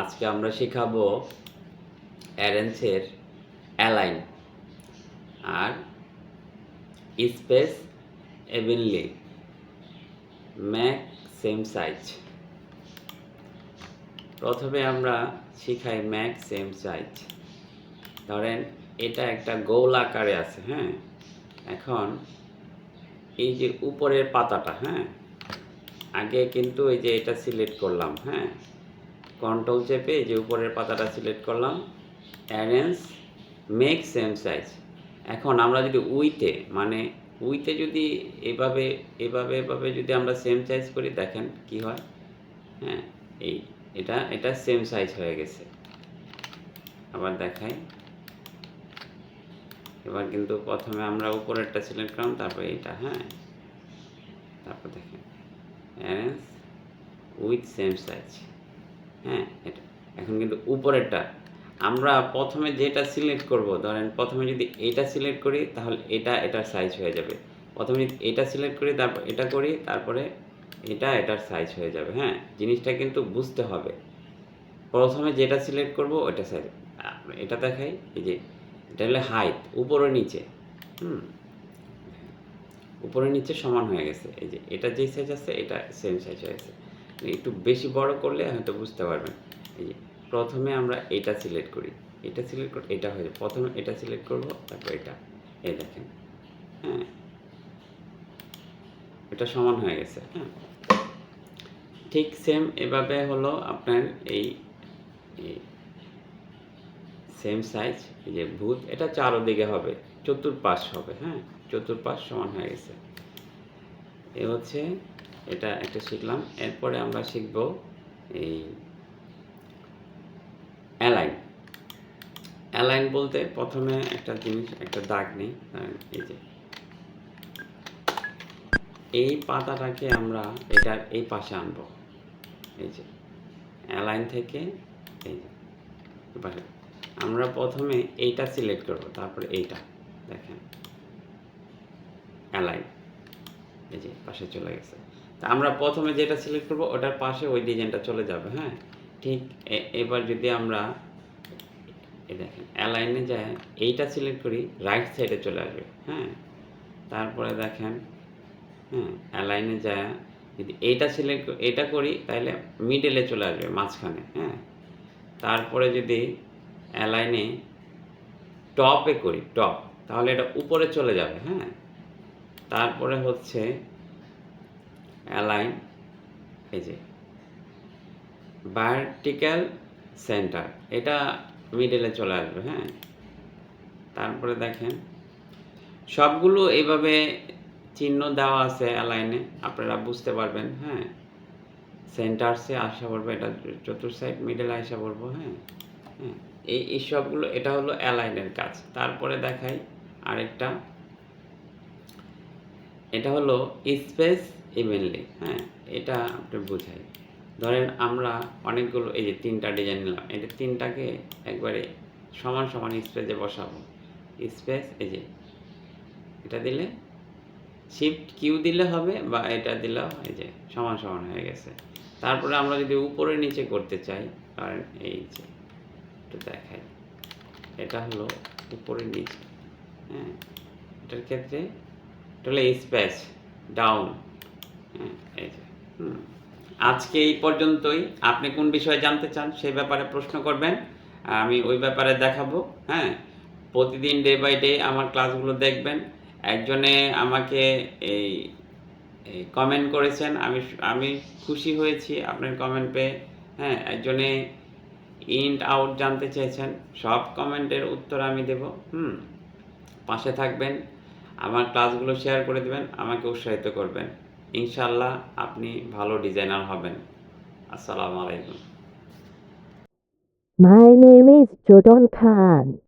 আজকে আমরা শেখাবো অ্যারেন্সের অ্যালাইন আর স্পেস এভেনলি ম্যাক সেম সাইজ। প্রথমে আমরা শিখাই ম্যাক সেম সাইজ। ধরেন এটা একটা গোল আকারে আছে, হ্যাঁ। এখন এই যে উপরের পাতাটা, হ্যাঁ, আগে কিন্তু এই যে এটা সিলেক্ট করলাম, হ্যাঁ, কন্ট্রোল চেপে এই যে উপরের পাতাটা সিলেক্ট করলাম, অ্যারেঞ্জ মেক সেম সাইজ। এখন আমরা যদি উইতে যদি এভাবে এভাবে এভাবে যদি আমরা সেম সাইজ করি, দেখেন কি হয়, হ্যাঁ, এটা সেম সাইজ হয়ে গেছে। আবার দেখাই, এবার কিন্তু প্রথমে আমরা উপরেরটা সিলেক্ট করলাম, তারপর এইটা, হ্যাঁ, তারপর দেখেন অ্যারেঞ্জ উইথ সেম সাইজ, হ্যাঁ। এটা এখন কিন্তু উপরেরটা আমরা প্রথমে যেটা সিলেক্ট করব, ধরেন প্রথমে যদি এটা সিলেক্ট করি তাহলে এটার সাইজ হয়ে যাবে। প্রথমে যদি এটা সিলেক্ট করি, তারপর এটা করি, তারপরে এটার সাইজ হয়ে যাবে, হ্যাঁ। জিনিসটা কিন্তু বুঝতে হবে, প্রথমে যেটা সিলেক্ট করব ওইটা সাইজ। এটা দেখাই, এই যে এটা হলো হাইট, উপরে নিচে, উপরে নিচে সমান হয়ে গেছে। এই যে এটা যে সাইজ আছে এটা সেম সাইজ হয়ে গেছে। একটু বেশি বড় করলে হয়তো বুঝতে পারবেন। এই যে প্রথমে আমরা এটা সিলেক্ট করি, এটা সিলেক্ট করে এটা হয়ে যাবে। প্রথমে এটা সিলেক্ট করব, তারপর এটা, এই দেখেন, হ্যাঁ, এটা সমান হয়ে গেছে, হ্যাঁ। ঠিক সেম এভাবে হলো আপনার এই সেম সাইজ। এই যে ভূত, এটা চারোদিকে হবে, চতুর্পাশ হবে, হ্যাঁ, চতুর্পাশ সমান হয়ে গেছে। এ হচ্ছে এটা একটা শিখলাম। এরপরে আমরা শিখব এই অ্যালাইন। অ্যালাইন বলতে প্রথমে একটা জিনিস, একটা দাগ নেই। এই যে এই পাতাটাকে আমরা এটার এই পাশে আনবো। এই যে অ্যালাইন থেকে এই যে পাশে আমরা প্রথমে এইটা সিলেক্ট করব, তারপরে এইটা দেখেন অ্যালাইন, এই যে পাশে চলে গেছে। তা আমরা প্রথমে যেটা সিলেক্ট করব ওটার পাশে ওই ডিজাইনটা চলে যাবে, হ্যাঁ। ঠিক এবার যদি আমরা এই দেখেন অ্যালাইনে যায় এইটা সিলেক্ট করি, রাইট সাইডে চলে আসবে, হ্যাঁ। তারপরে দেখেন, হ্যাঁ, অ্যালাইনে যায় যদি এইটা সিলেক্ট এটা করি তাহলে মিডলে চলে আসবে, মাঝখানে, হ্যাঁ। তারপরে যদি অ্যালাইনে টপে করি, টপ, তাহলে এটা উপরে চলে যাবে, হ্যাঁ। তারপরে হচ্ছে অ্যালাইন, এই যে ভার্টিক্যাল সেন্টার, এটা মিডলে চলে আসবে, হ্যাঁ। তারপরে দেখেন সবগুলো এইভাবে চিহ্ন দেওয়া আছে অ্যালাইনে, আপনারা বুঝতে পারবেন, হ্যাঁ। সেন্টারসে আসা পড়বে, এটা চতুর সাইড মিডলে আসা পড়বো, হ্যাঁ, হ্যাঁ। এই সবগুলো, এটা হলো অ্যালাইনের কাজ। তারপরে দেখাই আরেকটা, এটা হলো স্পেস ইভেনলি, হ্যাঁ। এটা আপনি বোঝাই, ধরেন আমরা অনেকগুলো এই যে তিনটা ডিজাইন নিলাম, এটা তিনটাকে একবারে সমান সমান স্পেসে বসাবো। স্পেস, এই যে এটা দিলে শিফট কিউ দিলে হবে, বা এটা দিলেও এই যে সমান সমান হয়ে গেছে। তারপরে আমরা যদি উপরে নিচে করতে চাই, কারণ এই যে একটু দেখাই, এটা হলো উপরে নিচে, হ্যাঁ। এটার ক্ষেত্রে এটা হলো স্পেস ডাউন, হ্যাঁ, এই যে আজকে এই পর্যন্তই। আপনি কোন বিষয়ে জানতে চান সেই ব্যাপারে প্রশ্ন করবেন, আমি ওই ব্যাপারে দেখাবো, হ্যাঁ। প্রতিদিন ডে বাই ডে আমার ক্লাসগুলো দেখবেন। একজনে আমাকে এই কমেন্ট করেছেন, আমি খুশি হয়েছি আপনার কমেন্ট পেয়ে, হ্যাঁ। একজনে ইন্ট আউট জানতে চেয়েছেন, সব কমেন্টের উত্তর আমি দেব। পাশে থাকবেন, আমার ক্লাসগুলো শেয়ার করে দেবেন, আমাকে উৎসাহিত করবেন। ইনশাআল্লাহ আপনি ভালো ডিজাইনার হবেন। আসসালামু আলাইকুম। My name is Jodon Khan.